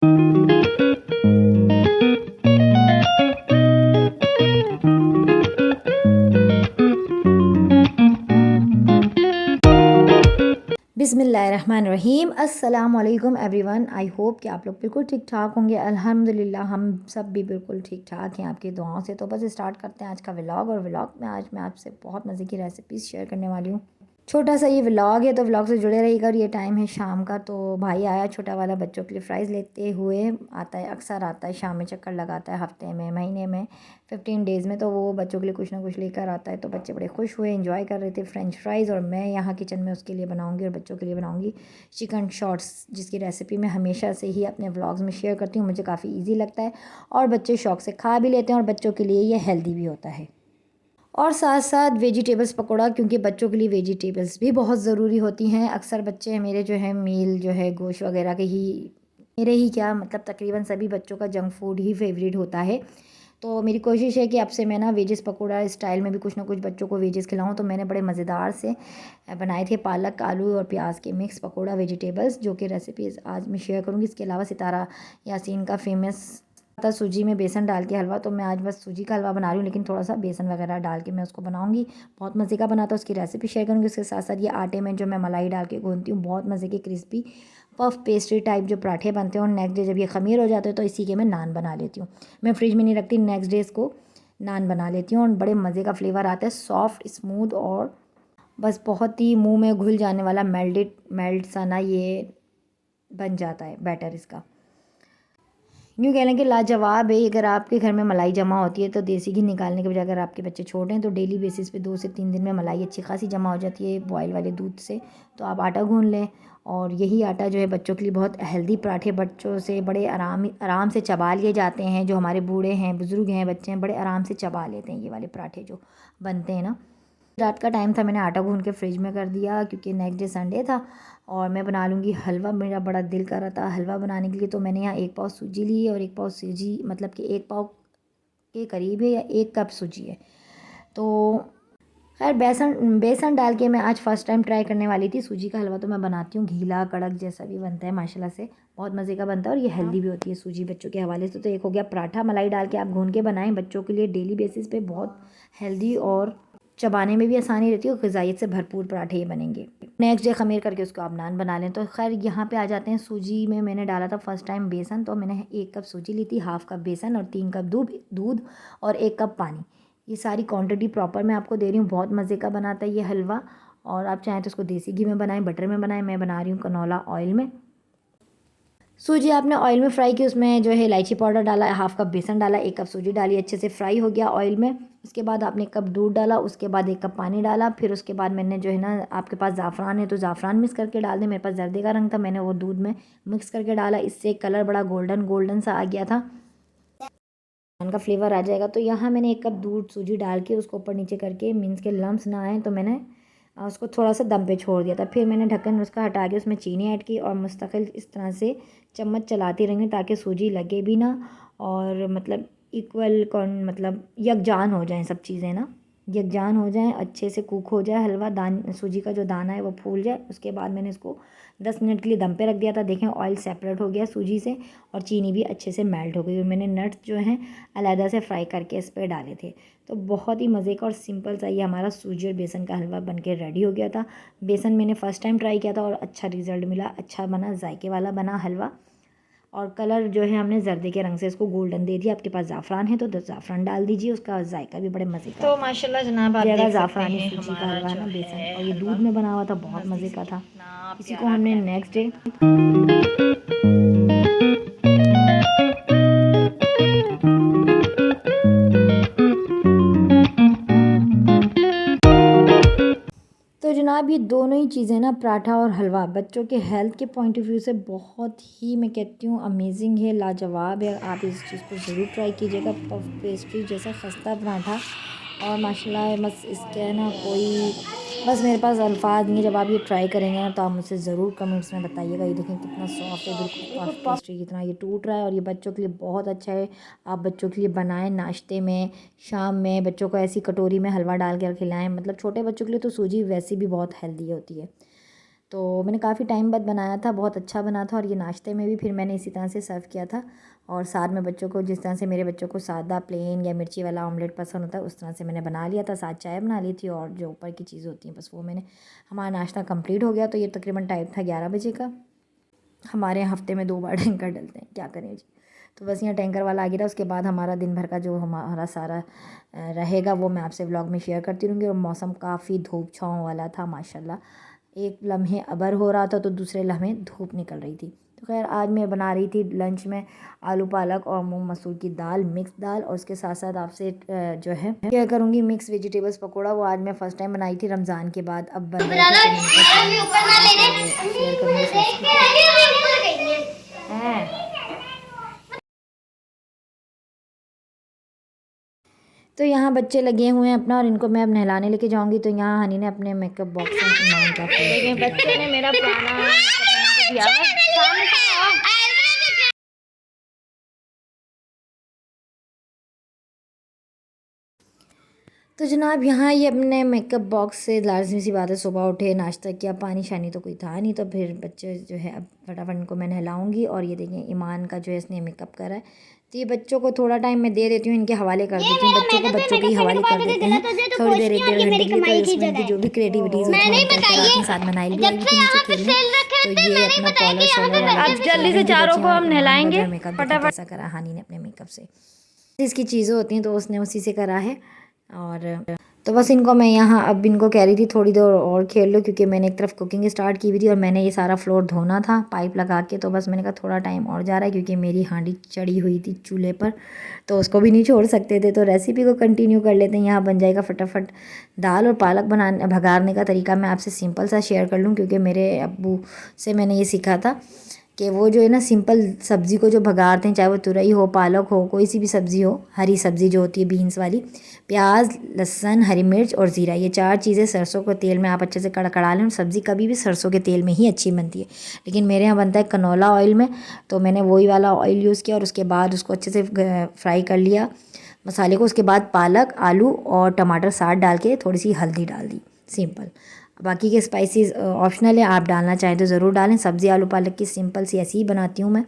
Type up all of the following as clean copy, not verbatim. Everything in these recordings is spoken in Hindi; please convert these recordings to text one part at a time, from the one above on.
बिस्मिल्लाहिर्रहमानिर्रहीम। अस्सलाम वालेकुम एवरीवन। आई होप कि आप लोग बिल्कुल ठीक ठाक होंगे। अल्हम्दुलिल्लाह हम सब भी बिल्कुल ठीक ठाक हैं आपकी दुआओं से। तो बस स्टार्ट करते हैं आज का व्लॉग। और व्लॉग में आज मैं आपसे बहुत मज़े की रेसिपीज़ शेयर करने वाली हूँ। छोटा सा ये व्लॉग है तो व्लॉग से जुड़े रहिएगा। और ये टाइम है शाम का, तो भाई आया छोटा वाला बच्चों के लिए फ़्राइज़ लेते हुए। आता है, अक्सर आता है शाम में, चक्कर लगाता है हफ्ते में, महीने में, 15 डेज़ में। तो वो बच्चों के लिए कुछ ना कुछ लेकर आता है। तो बच्चे बड़े खुश हुए, एंजॉय कर रहे थे फ्रेंच फ्राइज़। और मैं यहाँ किचन में उसके लिए बनाऊँगी और बच्चों के लिए बनाऊँगी चिकन शॉर्ट्स, जिसकी रेसिपी मैं हमेशा से ही अपने व्लॉग्स में शेयर करती हूँ। मुझे काफ़ी ईज़ी लगता है और बच्चे शौक़ से खा भी लेते हैं, और बच्चों के लिए ये हेल्दी भी होता है। और साथ साथ वेजिटेबल्स पकौड़ा, क्योंकि बच्चों के लिए वेजिटेबल्स भी बहुत ज़रूरी होती हैं। अक्सर बच्चे मेरे जो है मील जो है गोश्त वगैरह के ही, मेरे ही क्या मतलब तकरीबन सभी बच्चों का जंक फूड ही फेवरेट होता है। तो मेरी कोशिश है कि अब से मैं ना वेजिस पकौड़ा स्टाइल में भी कुछ ना कुछ बच्चों को वेजिस खिलाऊं। तो मैंने बड़े मज़ेदार से बनाए थे पालक, आलू और प्याज के मिक्स पकौड़ा वेजिटेबल्स, जो कि रेसिपीज़ आज मैं शेयर करूँगी। इसके अलावा सितारा यासीन का फेमस था सूजी में बेसन डाल के हलवा, तो मैं आज बस सूजी का हलवा बना रही हूँ, लेकिन थोड़ा सा बेसन वगैरह डाल के मैं उसको बनाऊँगी। बहुत मज़े का बना था, उसकी रेसिपी शेयर करूँगी। उसके साथ साथ ये आटे में जो मैं मलाई डाल के गूँथती हूँ, बहुत मज़े के क्रिस्पी पफ पेस्ट्री टाइप जो पराठे बनते हैं। और नेक्स्ट डे जब ये ख़मीर हो जाते हैं तो इसी के मैं नान बना लेती हूँ। मैं फ्रिज में नहीं रखती, नेक्स्ट डे इसको नान बना लेती हूँ। और बड़े मज़े का फ्लेवर आता है, सॉफ्ट स्मूथ और बस बहुत ही मुंह में घुल जाने वाला मेल्ट सा ना ये बन जाता है बैटर इसका। यूँ कह लें कि लाजवाब है। अगर आपके घर में मलाई जमा होती है तो देसी घी निकालने के बजाय, अगर आपके बच्चे छोटे हैं तो डेली बेसिस पे 2 से 3 दिन में मलाई अच्छी खासी जमा हो जाती है बॉयल वाले दूध से। तो आप आटा गूँध लें, और यही आटा जो है बच्चों के लिए बहुत हेल्दी पराठे, बच्चों से बड़े आराम से चबा लिए जाते हैं। जो हमारे बूढ़े हैं, बुज़ुर्ग हैं, बच्चे हैं, बड़े आराम से चबा लेते हैं ये वाले पराठे जो बनते हैं ना। रात का टाइम था, मैंने आटा गूँध के फ्रिज में कर दिया, क्योंकि नेक्स्ट डे संडे था और मैं बना लूँगी हलवा। मेरा बड़ा दिल कर रहा था हलवा बनाने के लिए। तो मैंने यहाँ 1 पाव सूजी ली है, और 1 पाव सूजी मतलब कि 1 पाव के करीब है, या 1 कप सूजी है। तो खैर बेसन बेसन डाल के मैं आज फ़र्स्ट टाइम ट्राई करने वाली थी। सूजी का हलवा तो मैं बनाती हूँ गीला कड़क जैसा भी बनता है माशाल्लाह से, बहुत मज़े का बनता है। और ये हेल्दी भी होती है सूजी बच्चों के हवाले से। तो एक हो गया पराठा, मलाई डाल के आप गूँध के बनाएं बच्चों के लिए डेली बेसिस पे, बहुत हेल्दी और चबाने में भी आसानी रहती है, और ग़िज़ाइयत से भरपूर पराठे ये बनेंगे। नेक्स्ट डे ख़मीर करके उसको आप नान बना लें। तो खैर यहाँ पे आ जाते हैं। सूजी में मैंने डाला था फ़र्स्ट टाइम बेसन, तो मैंने 1 कप सूजी ली थी, हाफ़ कप बेसन और 3 कप दूध और 1 कप पानी। ये सारी क्वांटिटी प्रॉपर मैं आपको दे रही हूँ। बहुत मज़े का बनाता है ये हलवा। और आप चाहें तो उसको देसी घी में बनाएं, बटर में बनाएं। मैं बना रही हूँ कनौला ऑयल में। सूजी आपने ऑयल में फ्राई की, उसमें जो है इलायची पाउडर डाला, हाफ़ कप बेसन डाला, 1 कप सूजी डाली, अच्छे से फ्राई हो गया ऑयल में। उसके बाद आपने 1 कप दूध डाला, उसके बाद 1 कप पानी डाला। फिर उसके बाद मैंने जो है ना, आपके पास ज़ाफ़रान है तो ज़ाफ़रान मिक्स करके डाल दें। मेरे पास जर्दे का रंग था, मैंने वो दूध में मिक्स करके डाला। इससे कलर बड़ा गोल्डन गोल्डन सा आ गया था, का फ्लेवर आ जाएगा। तो यहाँ मैंने 1 कप दूध सूजी डाल के उसको ऊपर नीचे करके, मीन्स के लम्स ना आए, तो मैंने उसको थोड़ा सा दम पे छोड़ दिया था। फिर मैंने ढक्कन उसका हटा के उसमें चीनी ऐड की, और मुस्तकिल इस तरह से चम्मच चलाती रही ताकि सूजी लगे भी ना, और मतलब इक्वल कौन मतलब यकजान हो जाएं सब चीज़ें ना, यकजान हो जाएं, अच्छे से कुक हो जाए हलवा। सूजी का जो दाना है वो फूल जाए। उसके बाद मैंने इसको 10 मिनट के लिए दम पे रख दिया था। देखें ऑयल सेपरेट हो गया सूजी से, और चीनी भी अच्छे से मेल्ट हो गई। और मैंने नट्स जो हैं अलहदा से फ्राई करके इस पर डाले थे। तो बहुत ही मज़े का और सिंपल सा ये हमारा सूजी और बेसन का हलवा बन के रेडी हो गया था। बेसन मैंने फ़र्स्ट टाइम ट्राई किया था और अच्छा रिज़ल्ट मिला, अच्छा बना, जायके वाला बना हलवा। और कलर जो है हमने जर्दे के रंग से इसको गोल्डन दे दिया। आपके पास ज़ाफ़रान है तो ज़ाफ़रान डाल दीजिए, उसका जायका भी बड़े मज़े का तो आता है। माशाल्लाह जनाब आप जगह देख सकते ज़ाफ़रानी हैं सूजी का हमारा हलवा है जो ना, बेसन, है और ये हलवा दूध में बना हुआ था, बहुत नज़दीक मज़े से का था। कितना इसी को प्यारा हमने टेम्पटिंग नेक्स्ट डे, लग रहा है। तो जनाब ये दोनों ही चीज़ें ना, पराठा और हलवा, बच्चों के हेल्थ के पॉइंट ऑफ व्यू से बहुत ही, मैं कहती हूँ, अमेजिंग है, लाजवाब है। आप इस चीज़ को ज़रूर ट्राई कीजिएगा। पफ पेस्ट्री जैसा खस्ता पराठा, और माशाल्लाह बस इसके है ना कोई, बस मेरे पास अल्फाज नहीं है। जब आप ये ट्राई करेंगे ना तो आप मुझसे ज़रूर कमेंट्स में बताइएगा। ये देखें कितना सॉफ्ट है, बिल्कुल पफ पेस्ट्री की तरह ये टूट रहा है। और ये बच्चों के लिए बहुत अच्छा है। आप बच्चों के लिए बनाएं नाश्ते में, शाम में बच्चों को ऐसी कटोरी में हलवा डाल कर खिलाएं। मतलब छोटे बच्चों के लिए तो सूजी वैसे भी बहुत हेल्दी होती है। तो मैंने काफ़ी टाइम बाद बनाया था, बहुत अच्छा बना था। और ये नाश्ते में भी फिर मैंने इसी तरह से सर्व किया था। और साथ में बच्चों को, जिस तरह से मेरे बच्चों को सादा प्लेन या मिर्ची वाला ऑमलेट पसंद होता है, उस तरह से मैंने बना लिया था। साथ चाय बना ली थी और जो ऊपर की चीज़ होती हैं बस वो मैंने, हमारा नाश्ता कंप्लीट हो गया। तो ये तकरीबन टाइम था 11 बजे का। हमारे यहाँ हफ्ते में 2 बार टैंकर डलते हैं, क्या करें जी। तो बस यहाँ टैंकर वाला आ गया था। उसके बाद हमारा दिन भर का जो हमारा सारा रहेगा वो मैं आपसे व्लॉग में शेयर करती रहूँगी। और मौसम काफ़ी धूप छाँव वाला था माशाल्लाह। एक लम्हे अबर हो रहा था तो दूसरे लम्हे धूप निकल रही थी। तो खैर आज मैं बना रही थी लंच में आलू पालक और मूंग मसूर की दाल, मिक्स दाल। और उसके साथ साथ आपसे जो है क्या करूँगी, मिक्स वेजिटेबल्स पकौड़ा। वो आज मैं फ़र्स्ट टाइम बनाई थी रमज़ान के बाद, अब बन रही थी तो शेयर करूँगी। तो यहाँ बच्चे लगे हुए हैं अपना, और इनको मैं अब नहलाने लेके जाऊँगी। तो यहाँ हनी ने अपने मेकअप बॉक्स में ईमान का देखिए बच्चे ने मेरा पुराना दिया है। तो जनाब यहाँ ये अपने मेकअप बॉक्स से, लाजमी सी बात है, सुबह उठे नाश्ता किया, पानी शानी तो कोई था नहीं। तो फिर बच्चे जो है अब फटाफट इनको मैं नहलाऊँगी। और ये देखें ईमान का जो है इसने मेकअप करा है। तो ये बच्चों को थोड़ा टाइम मैं दे देती हूँ, इनके हवाले कर देती हूँ। बच्चों को बच्चों के ही हवाले कर देते हैं थोड़ी देर, 1-1.5 घंटे के लिए। तो इसमें जो भी क्रिएटिविटीज़ होती है उनके साथ में नाइल भी आई थी नीचे खेलने। तो ये अपना पॉलर शॉलर वाला अब जल्दी से चारों को हम नहलाएंगे फटाफट। ऐसा करा हानी ने अपने मेकअप से, इसकी चीज़ें होती हैं तो उसने उसी से करा है। और तो बस इनको मैं यहाँ अब इनको कह रही थी थोड़ी देर और खेल लो, क्योंकि मैंने एक तरफ कुकिंग स्टार्ट की हुई थी और मैंने ये सारा फ्लोर धोना था पाइप लगा के। तो बस मैंने कहा थोड़ा टाइम और जा रहा है, क्योंकि मेरी हांडी चढ़ी हुई थी चूल्हे पर, तो उसको भी नहीं छोड़ सकते थे। तो रेसिपी को कंटिन्यू कर लेते हैं। यहाँ बन जाएगा फटाफट दाल। और पालक बनाने भगारने का तरीका मैं आपसे सिंपल सा शेयर कर लूँ, क्योंकि मेरे अब्बू से मैंने ये सीखा था कि वो जो है ना सिंपल सब्ज़ी को जो भगारते हैं, चाहे वो तुरई हो, पालक हो, कोई सी भी सब्ज़ी हो, हरी सब्ज़ी जो होती है बीन्स वाली, प्याज, लहसुन, हरी मिर्च और ज़ीरा, ये 4 चीज़ें सरसों के तेल में आप अच्छे से कड़कड़ा लें। और सब्ज़ी कभी भी सरसों के तेल में ही अच्छी बनती है, लेकिन मेरे यहाँ बनता है कनौला ऑयल में, तो मैंने वही वाला ऑयल यूज़ किया। और उसके बाद उसको अच्छे से फ्राई कर लिया मसाले को। उसके बाद पालक, आलू और टमाटर साथ डाल के थोड़ी सी हल्दी डाल दी, सिंपल। बाकी के स्पाइसेस ऑप्शनल है, आप डालना चाहें तो ज़रूर डालें। सब्ज़ी आलू पालक की सिंपल सी ऐसी ही बनाती हूँ मैं।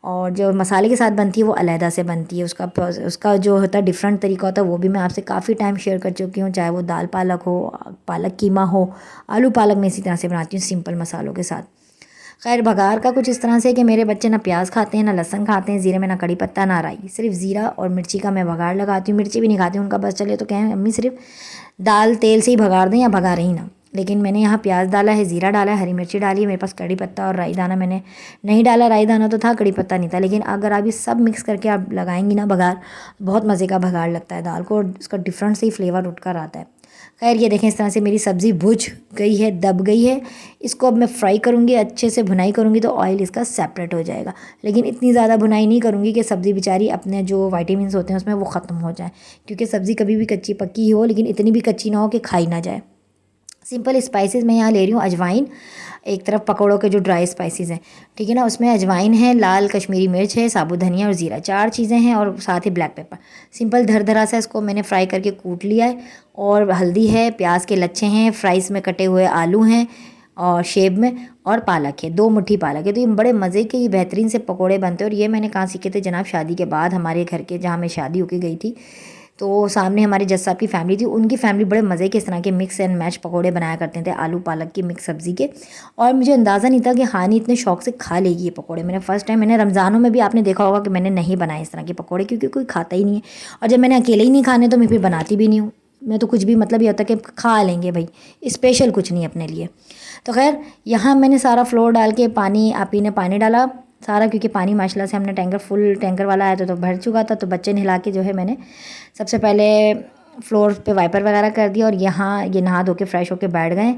और जो मसाले के साथ बनती है वो अलहदा से बनती है, उसका जो होता है डिफरेंट तरीका होता है, वो भी मैं आपसे काफ़ी टाइम शेयर कर चुकी हूँ। चाहे वो दाल पालक हो, पालक कीमा हो, आलू पालक में इसी तरह से बनाती हूँ सिंपल मसालों के साथ। खैर भगार का कुछ इस तरह से कि मेरे बच्चे ना प्याज खाते हैं, ना लहसन खाते हैं, ज़ीरे में ना कड़ी पत्ता, ना राई, सिर्फ ज़ीरा और मिर्ची का मैं भगार लगाती हूँ। मिर्ची भी नहीं खाती उनका, बस चले तो कहें अम्मी सिर्फ दाल तेल से ही भगार दें या भगारें ही ना। लेकिन मैंने यहाँ प्याज डाला है, ज़ीरा डाला है, हरी मिर्ची डाली है, मेरे पास कड़ी पत्ता और राई दाना मैंने नहीं डाला। राई दाना तो था, कड़ी पत्ता नहीं था। लेकिन अगर आप ये सब मिक्स करके आप लगाएंगी ना भगार, बहुत मज़े का भगार लगता है दाल को, और उसका डिफरेंट से ही फ्लेवर उठ कर आता है। खैर ये देखें इस तरह से मेरी सब्ज़ी भुज गई है, दब गई है। इसको अब मैं फ्राई करूँगी, अच्छे से भुनाई करूँगी तो ऑयल इसका सेपरेट हो जाएगा। लेकिन इतनी ज़्यादा भुनाई नहीं करूँगी कि सब्ज़ी बेचारी अपने जो विटामिन्स होते हैं उसमें वो ख़त्म हो जाए, क्योंकि सब्ज़ी कभी भी कच्ची पक्की ही हो, लेकिन इतनी भी कच्ची ना हो कि खाई ना जाए। सिंपल स्पाइसेस मैं यहाँ ले रही हूँ अजवाइन, एक तरफ पकौड़ों के जो ड्राई स्पाइसेस हैं, ठीक है ना, उसमें अजवाइन है, लाल कश्मीरी मिर्च है, साबुत धनिया और ज़ीरा, 4 चीज़ें हैं, और साथ ही ब्लैक पेपर। सिंपल धरा सा इसको मैंने फ्राई करके कूट लिया है। और हल्दी है, प्याज के लच्छे हैं, फ्राइज़ में कटे हुए आलू हैं और शेप में, और पालक है, 2 मुट्ठी पालक है। तो ये बड़े मज़े के ही बेहतरीन से पकौड़े बनते हैं। और ये मैंने कहाँ सीखे थे जनाब, शादी के बाद हमारे घर के जहाँ मैं शादी होके गई थी, तो सामने हमारे जज साहब की फैमिली थी, उनकी फैमिली बड़े मज़े के इस तरह के मिक्स एंड मैच पकौड़े बनाया करते थे आलू पालक की मिक्स सब्ज़ी के। और मुझे अंदाज़ा नहीं था कि हानी इतने शौक से खा लेगी ये पकौड़े। मैंने फ़र्स्ट टाइम, मैंने रमज़ानों में भी आपने देखा होगा कि मैंने नहीं बनाए इस तरह के पकौड़े, क्योंकि कोई खाता ही नहीं है। और जब मैंने अकेले ही नहीं खाने तो मैं फिर बनाती भी नहीं हूँ। मैं तो कुछ भी मतलब ये होता है कि खा लेंगे भाई, स्पेशल कुछ नहीं अपने लिए। तो खैर यहाँ मैंने सारा फ्लोर डाल के पानी, आप ही ने पानी डाला सारा, क्योंकि पानी माशाल्लाह से हमने टैंकर फुल टैंकर वाला आया तो भर चुका था। तो बच्चे नहला के जो है मैंने सबसे पहले फ्लोर पे वाइपर वगैरह कर दिया। और यहाँ ये नहा धो के फ्रेश होके बैठ गए।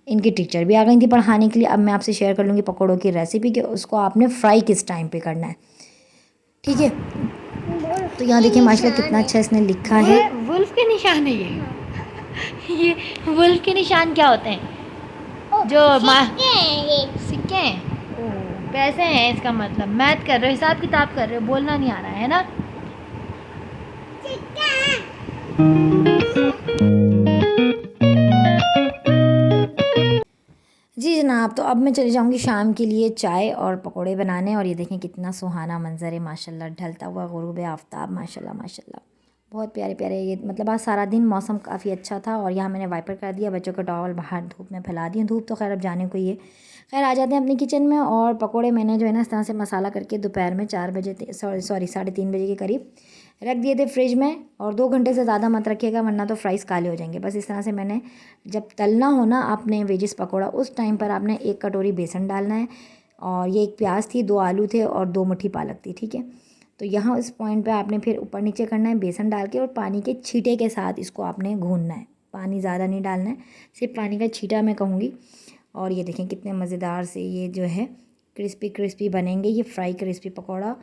इनकी टीचर भी आ गई थी पढ़ाने के लिए। अब मैं आपसे शेयर कर लूँगी पकौड़ों की रेसिपी, कि उसको आपने फ्राई किस टाइम पे करना है, ठीक है। तो यहाँ देखिए माशाल्लाह कितना अच्छा इसने लिखा है, वुल्फ के निशान है ये वुल्फ के निशान क्या होते हैं? जो सिक्के हैं, पैसे हैं इसका मतलब। मैथ कर रहे हो, हिसाब किताब कर रहे हो, बोलना नहीं आ रहा है ना। जी जनाब, तो अब मैं चली जाऊंगी शाम के लिए चाय और पकोड़े बनाने। और ये देखें कितना सुहाना मंज़र है माशाल्लाह, ढलता हुआ गुरूब आफ्ताब माशाल्लाह माशाल्लाह, बहुत प्यारे प्यारे। ये मतलब आज सारा दिन मौसम काफ़ी अच्छा था। और यहाँ मैंने वाइपर कर दिया, बच्चों का टॉवल बाहर धूप में फैला दिए। धूप तो खैर अब जाने को ही है। खैर आ जाते हैं अपनी किचन में। और पकोड़े मैंने जो है ना इस तरह से मसाला करके दोपहर में 4 बजे सॉरी 3:30 बजे के करीब रख दिए थे फ्रिज में। और 2 घंटे से ज़्यादा मत रखिएगा वरना तो फ्राइज़ काले हो जाएंगे। बस इस तरह से मैंने, जब तलना हो ना आपने वेजिस पकौड़ा, उस टाइम पर आपने 1 कटोरी बेसन डालना है। और ये 1 प्याज थी, 2 आलू थे और 2 मुट्ठी पालक थी, ठीक है। तो यहाँ इस पॉइंट पे आपने फिर ऊपर नीचे करना है बेसन डाल के, और पानी के छींटे के साथ इसको आपने भूनना है। पानी ज़्यादा नहीं डालना है, सिर्फ पानी का छींटा मैं कहूँगी। और ये देखें कितने मज़ेदार से ये जो है क्रिस्पी क्रिस्पी बनेंगे ये फ्राई क्रिस्पी पकौड़ा।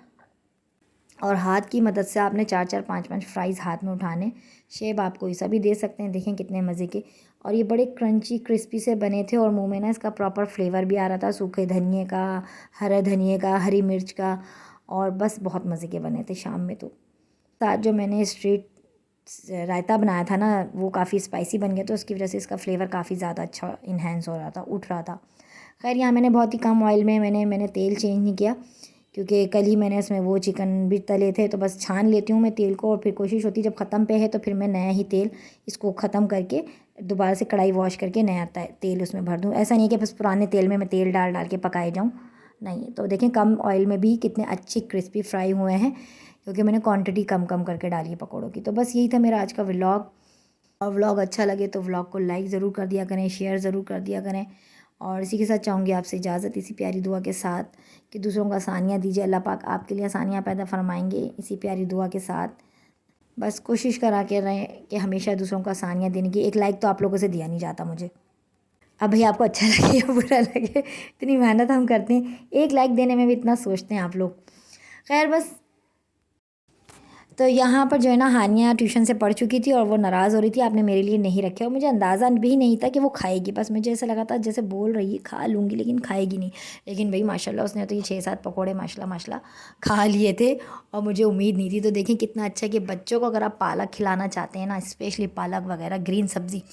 और हाथ की मदद से आपने 4-4 5-5 फ्राइज़ हाथ में उठाने। शेप आप कोई सा भी दे सकते हैं। देखें कितने मज़े के, और ये बड़े क्रंची क्रिस्पी से बने थे। और मुंह में ना इसका प्रॉपर फ्लेवर भी आ रहा था, सूखे धनिए का, हरे धनिए का, हरी मिर्च का। और बस बहुत मज़े के बने थे शाम में। तो साथ जो मैंने स्ट्रीट रायता बनाया था ना, वो काफ़ी स्पाइसी बन गया, तो उसकी वजह से इसका फ्लेवर काफ़ी ज़्यादा अच्छा इन्हेंस हो रहा था, उठ रहा था। खैर यहाँ मैंने बहुत ही कम ऑयल में मैंने तेल चेंज नहीं किया, क्योंकि कल ही मैंने इसमें वो चिकन भी तले थे। तो बस छान लेती हूँ मैं तेल को, और फिर कोशिश होती है जब ख़त्म पे है तो फिर मैं नया ही तेल इसको ख़त्म करके दोबारा से कढ़ाई वॉश करके नया तेल उसमें भर दूँ। ऐसा नहीं कि बस पुराने तेल में मैं तेल डाल डाल के पकाए जाऊँ, नहीं। तो देखें कम ऑयल में भी कितने अच्छे क्रिस्पी फ्राई हुए हैं, क्योंकि मैंने क्वांटिटी कम कम करके डाली है पकौड़ों की। तो बस यही था मेरा आज का व्लॉग। और व्लॉग अच्छा लगे तो व्लॉग को लाइक ज़रूर कर दिया करें, शेयर ज़रूर कर दिया करें। और इसी के साथ चाहूँगी आपसे इजाज़त, इसी प्यारी दुआ के साथ कि दूसरों को आसानियाँ दीजिए। अल्लाह पाक आपके लिए आसानियाँ पैदा फरमाएंगे, इसी प्यारी दुआ के साथ। बस कोशिश करा के रहें कि हमेशा दूसरों को आसानियाँ देने की। एक लाइक तो आप लोगों से दिया नहीं जाता मुझे। अब भाई आपको अच्छा लगे या बुरा लगे, इतनी मेहनत हम करते हैं, एक लाइक देने में भी इतना सोचते हैं आप लोग। खैर बस, तो यहाँ पर जो है ना हानिया ट्यूशन से पढ़ चुकी थी और वो नाराज़ हो रही थी, आपने मेरे लिए नहीं रखे। और मुझे अंदाज़ा भी नहीं था कि वो खाएगी। बस मुझे ऐसा लगा था जैसे बोल रही है खा लूँगी, लेकिन खाएगी नहीं। लेकिन भाई माशाल्लाह उसने तो ये 6-7 पकौड़े माशाल्लाह माशाल्लाह खा लिए थे, और मुझे उम्मीद नहीं थी। तो देखें कितना अच्छा कि बच्चों को अगर आप पालक खिलाना चाहते हैं ना, स्पेशली पालक वगैरह ग्रीन सब्ज़ी,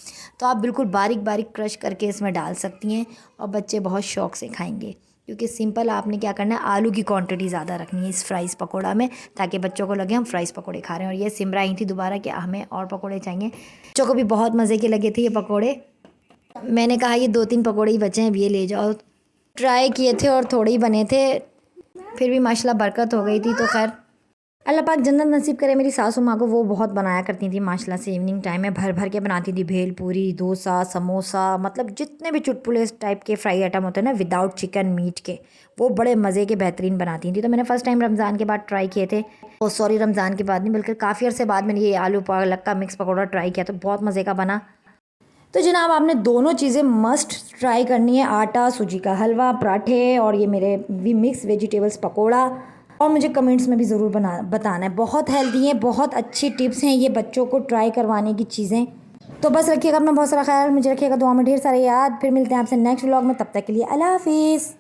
तो आप बिल्कुल बारीक बारीक क्रश करके इसमें डाल सकती हैं, और बच्चे बहुत शौक़ से खाएँगे। क्योंकि सिंपल आपने क्या करना है, आलू की क्वांटिटी ज़्यादा रखनी है इस फ्राइज़ पकोड़ा में, ताकि बच्चों को लगे हम फ्राइज़ पकोड़े खा रहे हैं। और ये सिमरा आई थी दोबारा कि हमें और पकोड़े चाहिए। बच्चों को भी बहुत मज़े के लगे थे ये पकोड़े। मैंने कहा ये 2-3 पकोड़े ही बचे हैं, अब ये ले जाओ। ट्राई किए थे और थोड़े ही बने थे, फिर भी माशाल्लाह बरकत हो गई थी। तो खैर अल्लाह पाक जन्नत नसीब करे। मेरी सासू माँ को वो बहुत बनाया करती थी माशाल्लाह से, इवनिंग टाइम में भर भर के बनाती थी। भेल पूरी, डोसा, समोसा, मतलब जितने भी चुटपुले टाइप के फ्राई आइटम होते हैं ना विदाउट चिकन मीट के, वो बड़े मज़े के बेहतरीन बनाती थी। तो मैंने फ़र्स्ट टाइम रमज़ान के बाद ट्राई किए थे। ओ सॉरी, रमज़ान के बाद नहीं बल्कि काफ़ी अर्से बाद मैंने ये आलू पालक का मिक्स पकौड़ा ट्राई किया, तो बहुत मज़े का बना। तो जनाब आपने दोनों चीज़ें मस्ट ट्राई करनी है, आटा सूजी का हलवा, पराठे, और ये मेरे भी मिक्स वेजिटेबल्स पकोड़ा। और मुझे कमेंट्स में भी ज़रूर बताना है। बहुत हेल्दी हैं, बहुत अच्छी टिप्स हैं ये बच्चों को ट्राई करवाने की चीज़ें। तो बस रखिएगा अपना बहुत सारा ख्याल, मुझे रखिएगा दुआ में ढेर सारे याद। फिर मिलते हैं आपसे नेक्स्ट व्लॉग में, तब तक के लिए अल्लाह हाफिज़।